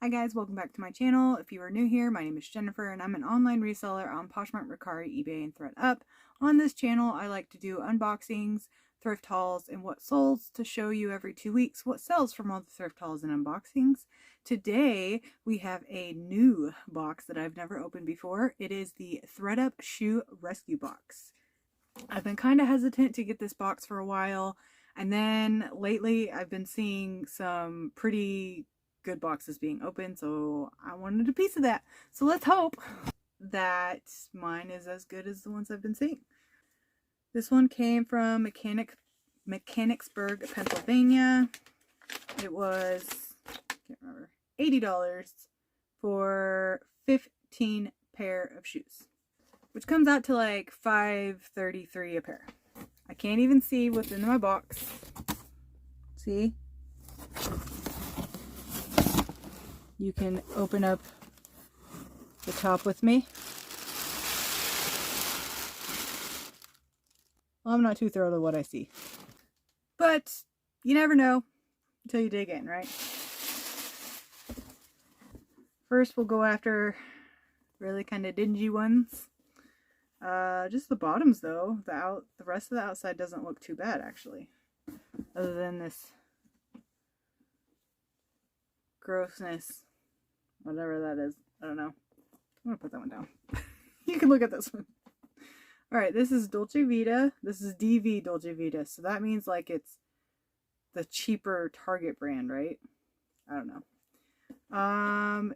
Hi guys, welcome back to my channel. If you are new here, my name is Jennifer and I'm an online reseller on Poshmark, Mercari, eBay, and Thredup. On this channel, I like to do unboxings, thrift hauls, and what solds to show you every 2 weeks what sells from all the thrift hauls and unboxings. Today, we have a new box that I've never opened before. It is the Thredup Shoe Rescue Box. I've been kind of hesitant to get this box for a while, and then lately I've been seeing some pretty good boxes being open, so I wanted a piece of that. So let's hope that mine is as good as the ones I've been seeing. This one came from Mechanicsburg, Pennsylvania. It was, I can't remember, $80 for 15 pair of shoes, which comes out to like $5.33 a pair. I can't even see what's in my box. See? You can open up the top with me. Well, I'm not too thrilled with what I see, but you never know until you dig in, right? First, we'll go after really kind of dingy ones. Just the bottoms, though. The rest of the outside doesn't look too bad, actually, other than this grossness, whatever that is. I don't know. I'm gonna put that one down. You can look at this one. All right, this is Dolce Vita. This is DV Dolce Vita, so that means like it's the cheaper Target brand, right? I don't know.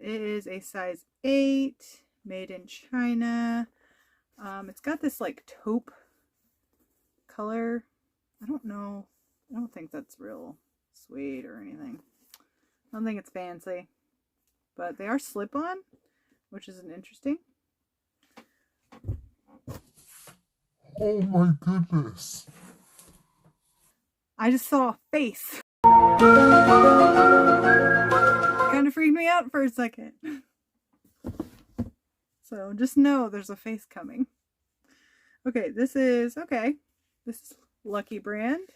It is a size 8, made in China. It's got this like taupe color. I don't know. I don't think that's real suede or anything. I don't think it's fancy, but they are slip-on, which is interesting. Oh my goodness. I just saw a face. Kind of freaked me out for a second. So just know there's a face coming. Okay, this is Lucky brand.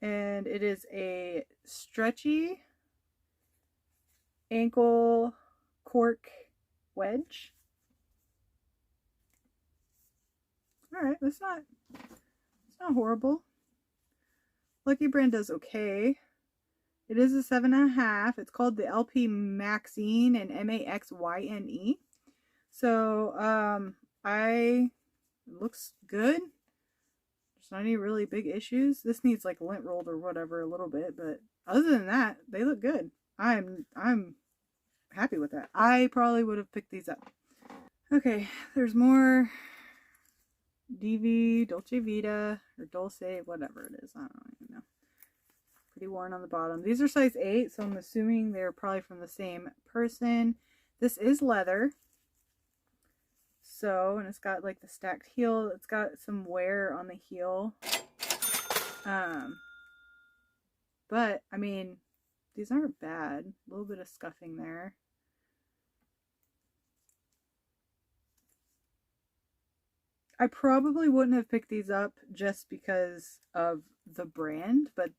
And it is a stretchy ankle cork wedge. Alright, it's not horrible. Lucky brand does okay. It is a 7.5. It's called the LP Maxine and MAXYNE. So it looks good. There's not any really big issues. This needs like lint rolled or whatever a little bit, but other than that, they look good. I'm happy with that. I probably would have picked these up. Okay, there's more DV, Dolce Vita, or Dolce, whatever it is. I don't even know. Pretty worn on the bottom. These are size 8, so I'm assuming they're probably from the same person. This is leather. So, and it's got like the stacked heel. It's got some wear on the heel. But, I mean, these aren't bad. A little bit of scuffing there. I probably wouldn't have picked these up just because of the brand, but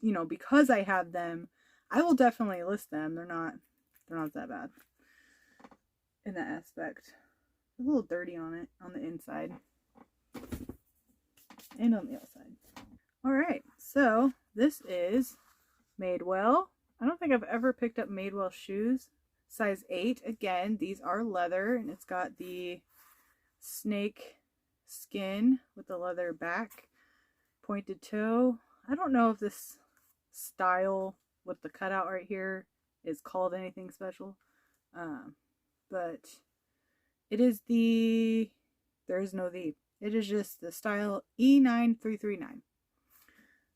you know, because I have them, I will definitely list them. They're not that bad in that aspect. A little dirty on it, on the inside and on the outside. All right, so this is Madewell. I don't think I've ever picked up Madewell shoes. Size 8. Again, these are leather, and it's got the snake skin with the leather back, pointed toe. I don't know if this style with the cutout right here is called anything special, but it is it is just the style E9339.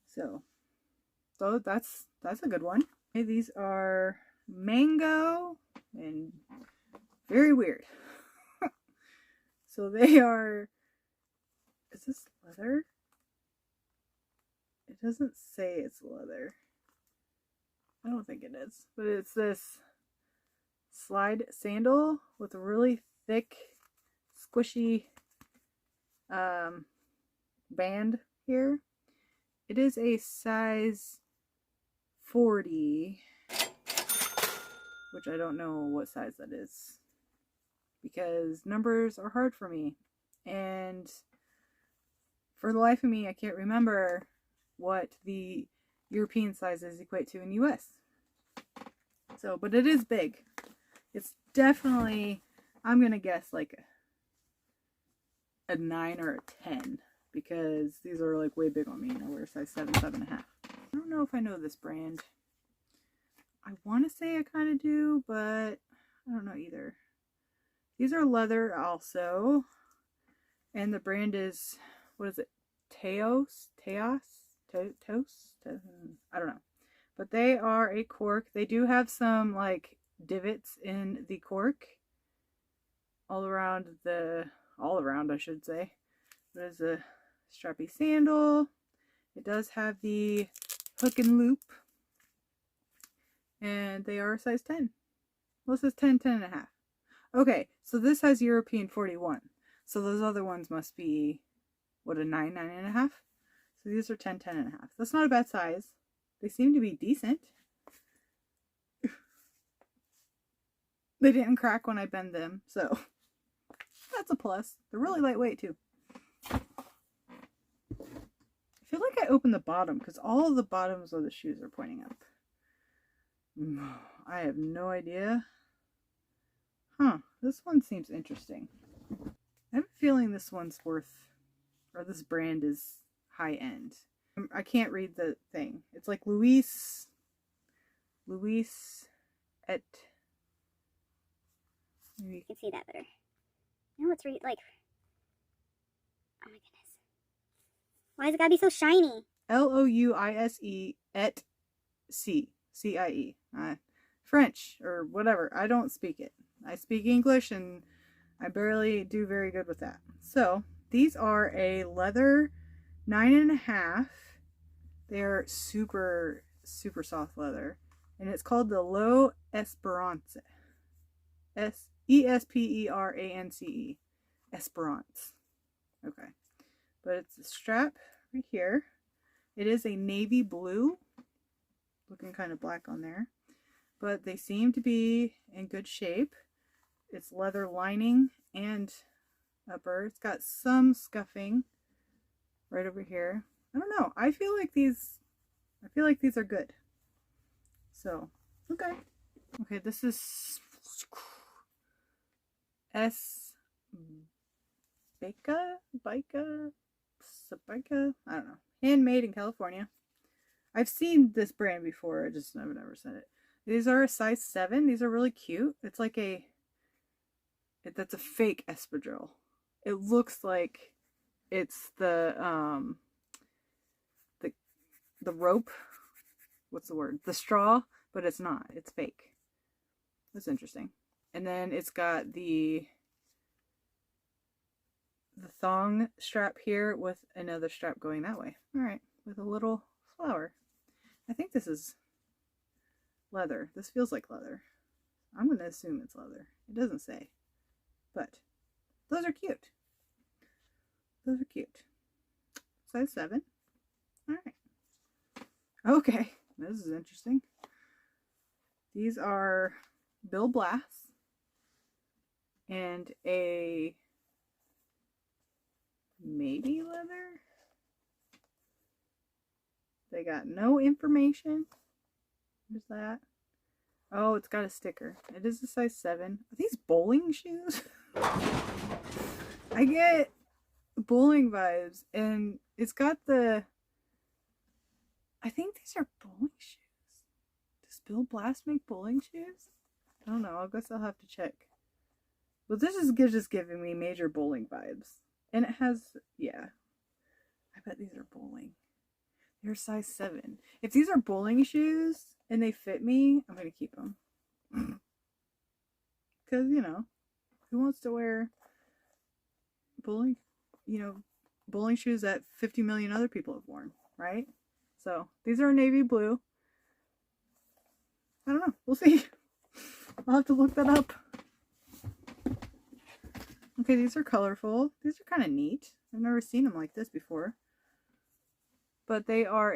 So that's a good one. Okay, these are mango and very weird. So they are, is this leather? It doesn't say it's leather. I don't think it is, but it's this slide sandal with a really thick, squishy band here. It is a size 40. which I don't know what size that is because numbers are hard for me. And for the life of me, I can't remember what the European sizes equate to in US. So, but it is big. It's definitely, I'm going to guess like a 9 or a 10 because these are like way big on me. I wear size 7, 7.5. I don't know if I know this brand. I want to say I kind of do, but I don't know either. These are leather also. And the brand is, what is it? Teos? I don't know. But they are a cork. They do have some like divots in the cork. All around I should say. It is a strappy sandal. It does have the hook and loop. And they are a size 10. Well, it says 10, 10 and a half. Okay, so this has European 41. So those other ones must be, what, a 9, 9 and a half? So these are 10, 10 and a half. That's not a bad size. They seem to be decent. They didn't crack when I bend them, so that's a plus. They're really lightweight too. I feel like I opened the bottom because all of the bottoms of the shoes are pointing up. I have no idea. Huh, this one seems interesting. I have a feeling this one's worth, or this brand is high end. I can't read the thing. It's like Louis et. Maybe. You can see that better. No, it's like, oh my goodness. Why has it gotta be so shiny? Louise et C-I-E. French or whatever. I don't speak it. I speak English and I barely do very good with that. So these are a leather 9.5. They're super, super soft leather. And it's called the Low Esperance. Esperance. Esperance. Okay. But it's a strap right here. It is a navy blue. Looking kind of black on there. But they seem to be in good shape. It's leather lining and upper. It's got some scuffing right over here. I don't know. I feel like these are good. So, okay. Okay, this is Bica, I don't know. Handmade in California. I've seen this brand before. I've never said it. These are a size 7. These are really cute. It's like that's a fake espadrille. It looks like it's the rope. What's the word? The straw, but it's not. It's fake. That's interesting. And then it's got the thong strap here with another strap going that way. All right, with a little flower. I think this is leather. This feels like leather. I'm going to assume it's leather. It doesn't say. But those are cute. Those are cute. Size 7. All right. Okay. This is interesting. These are Bill Blass and a maybe leather. They got no information. Where's that? Oh, it's got a sticker. It is a size 7. Are these bowling shoes? I get bowling vibes, and it's got the... I think these are bowling shoes. Does Bill Blass make bowling shoes? I don't know. I guess I'll have to check. But this is just giving me major bowling vibes. And it has... yeah. I bet these are bowling. They're size 7. If these are bowling shoes and they fit me, I'm going to keep them. Because, you know, who wants to wear bowling, bowling shoes that 50 million other people have worn, right? So, these are navy blue. I don't know. We'll see. I'll have to look that up. Okay, these are colorful. These are kind of neat. I've never seen them like this before. But they are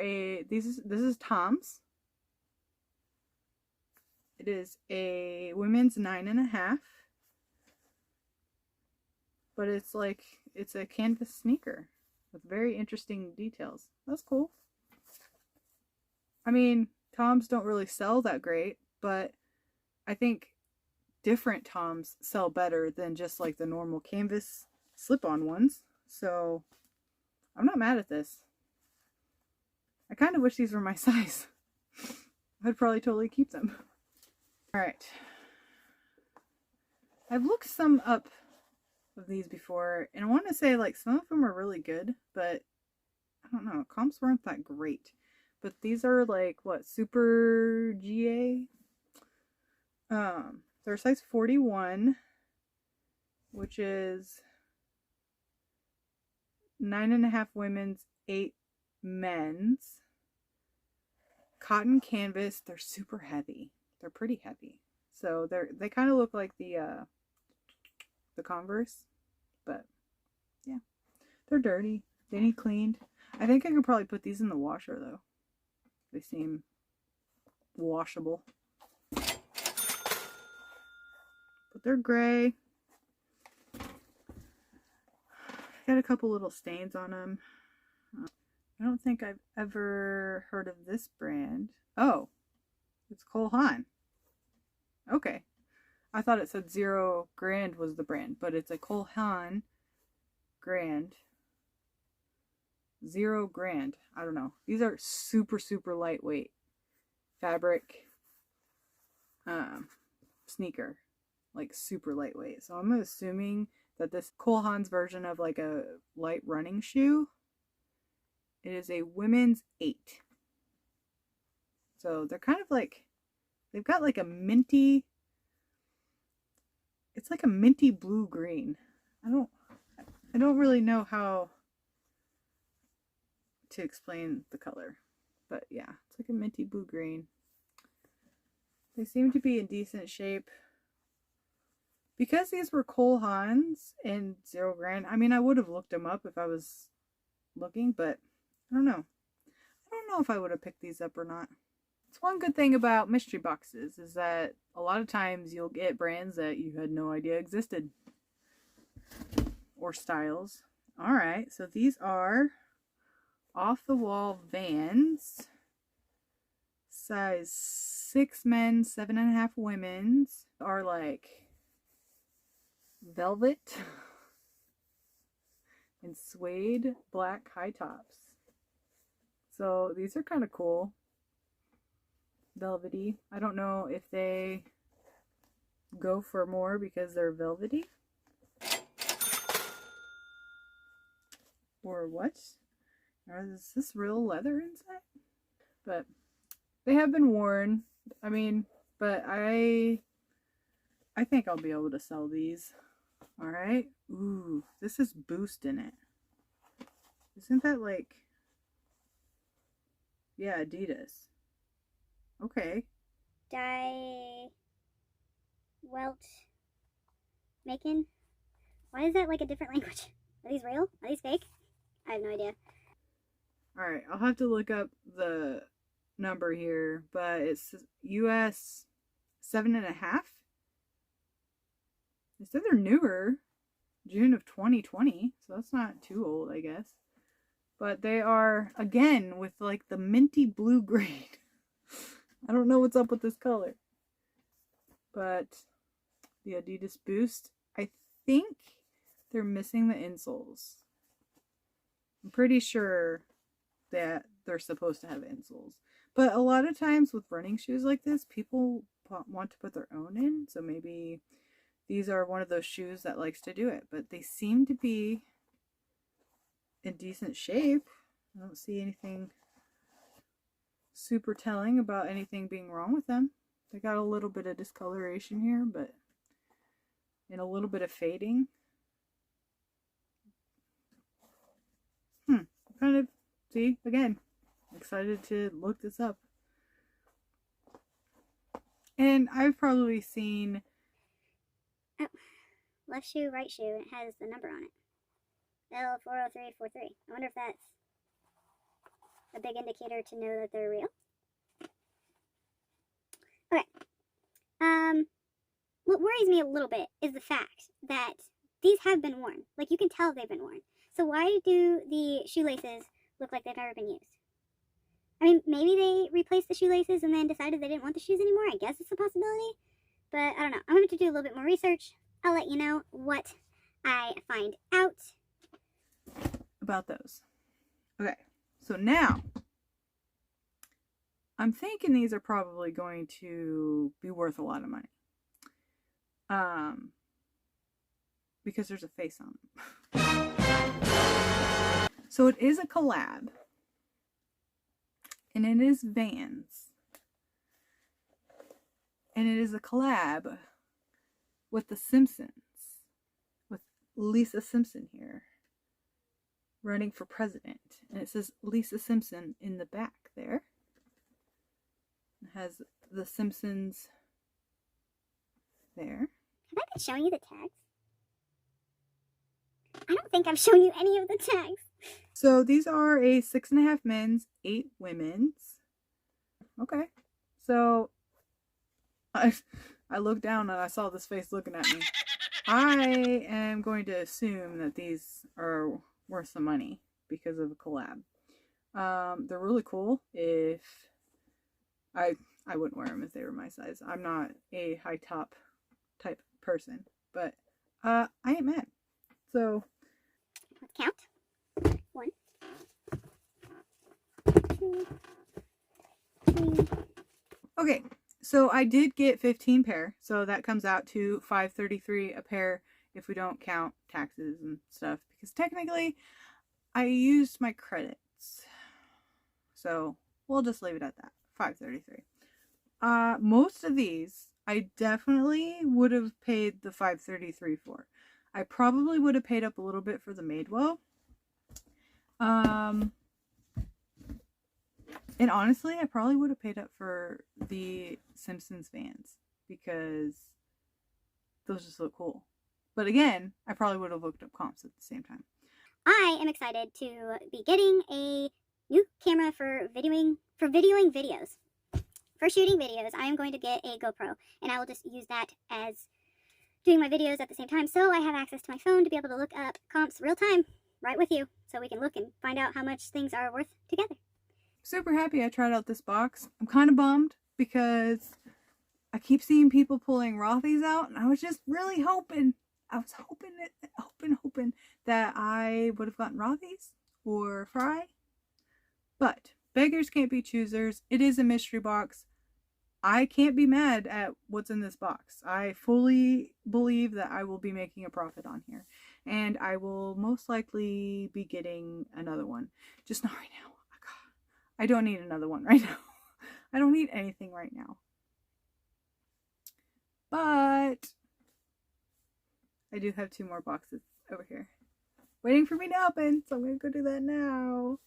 this is Tom's. It is a women's 9.5. But it's like, it's a canvas sneaker with very interesting details. That's cool. I mean, Toms don't really sell that great, but I think different Toms sell better than just like the normal canvas slip-on ones. So I'm not mad at this. I kind of wish these were my size. I'd probably totally keep them. All right. I've looked some up of these before, and I want to say like some of them are really good, but I don't know, comps weren't that great. But these are like what, super GA? They're size 41, which is 9.5 women's, 8 men's. Cotton canvas. They're super heavy. They're pretty heavy. So they kind of look like the Converse, but yeah, they're dirty. They need cleaned. I think I could probably put these in the washer though. They seem washable. But they're gray. Got a couple little stains on them. I don't think I've ever heard of this brand. Oh, it's Haan. Okay. I thought it said 0 Grand was the brand, but it's a Haan Grand. 0 Grand. I don't know. These are super, super lightweight fabric sneaker. Like super lightweight. So I'm assuming that this Haan's version of like a light running shoe, it is a women's 8. So they're kind of like, they've got like a minty, it's like a minty blue green. I don't really know how to explain the color, but yeah, it's like a minty blue green. They seem to be in decent shape. Because these were Haan's and 0 Grand, I mean, I would have looked them up if I was looking, but I don't know. I don't know if I would have picked these up or not. It's one good thing about mystery boxes is that a lot of times you'll get brands that you had no idea existed. Or styles. Alright, so these are off-the-wall Vans. Size 6 men's, 7.5 women's. Are like velvet and suede black high tops. So these are kind of cool. Velvety. I don't know if they go for more because they're velvety or what. Or is this real leather inside? But they have been worn. I mean, but I think I'll be able to sell these. Alright. Ooh, this is Boost in it. Isn't that like... Yeah, Adidas. Okay. Welt Macon? Why is that like a different language? Are these real? Are these fake? I have no idea. Alright, I'll have to look up the number here, but it's US 7.5. They said they're newer, June of 2020, so that's not too old, I guess. But they are, again, with like the minty blue green. I don't know what's up with this color. But the Adidas Boost, I think they're missing the insoles. I'm pretty sure that they're supposed to have insoles. But a lot of times with running shoes like this, people want to put their own in. So maybe these are one of those shoes that likes to do it. But they seem to be in decent shape. I don't see anything super telling about anything being wrong with them. They got a little bit of discoloration here, but and a little bit of fading. Kind of, see, again, excited to look this up. And I've probably seen... Oh, left shoe, right shoe, and it has the number on it. L40343. I wonder if that's a big indicator to know that they're real. Okay, what worries me a little bit is the fact that these have been worn. Like, you can tell they've been worn. So why do the shoelaces look like they've never been used? I mean, maybe they replaced the shoelaces and then decided they didn't want the shoes anymore. I guess it's a possibility. But I don't know. I'm going to do a little bit more research. I'll let you know what I find out about those. Okay, so now I'm thinking these are probably going to be worth a lot of money. Because there's a face on them. So it is a collab. And it is Vans. And it is a collab with The Simpsons. With Lisa Simpson here. Running for president. And it says Lisa Simpson in the back there. It has The Simpsons there. Have I been showing you the tags? I don't think I've shown you any of the tags. So these are a 6.5 men's, 8 women's. Okay. So I looked down and I saw this face looking at me. I am going to assume that these are worth some money because of a collab. They're really cool. If I wouldn't wear them if they were my size. I'm not a high top type person, but I ain't mad. So let's count. 1, 2, 3. Okay, so I did get 15 pair, so that comes out to $5.33 a pair if we don't count taxes and stuff, because technically I used my credits, so we'll just leave it at that. $5.33. Most of these I definitely would have paid the $5.33 for. I probably would have paid up a little bit for the Madewell. And honestly, I probably would have paid up for the Simpsons Vans because those just look cool. But again, I probably would have looked up comps at the same time. I am excited to be getting a new camera for videoing videos. For shooting videos, I am going to get a GoPro, and I will just use that as doing my videos at the same time, so I have access to my phone to be able to look up comps real time right with you, so we can look and find out how much things are worth together. Super happy I tried out this box. I'm kind of bummed because I keep seeing people pulling Rothy's out, and I was just really hoping, hoping that I would have gotten Rothy's or Fry. But beggars can't be choosers. It is a mystery box. I can't be mad at what's in this box. I fully believe that I will be making a profit on here. And I will most likely be getting another one. Just not right now. I don't need another one right now. I don't need anything right now. But I do have 2 more boxes over here waiting for me to open. So I'm going to go do that now.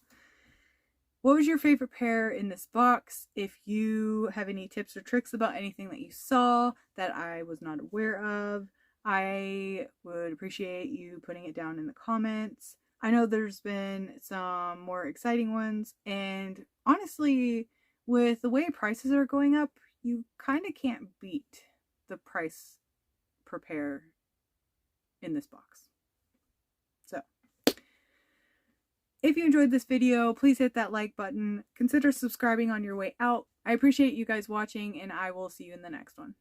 What was your favorite pair in this box? If you have any tips or tricks about anything that you saw that I was not aware of, I would appreciate you putting it down in the comments. I know there's been some more exciting ones, and honestly, with the way prices are going up, you kind of can't beat the price per pair in this box. So if you enjoyed this video, please hit that like button. Consider subscribing on your way out. I appreciate you guys watching, and I will see you in the next one.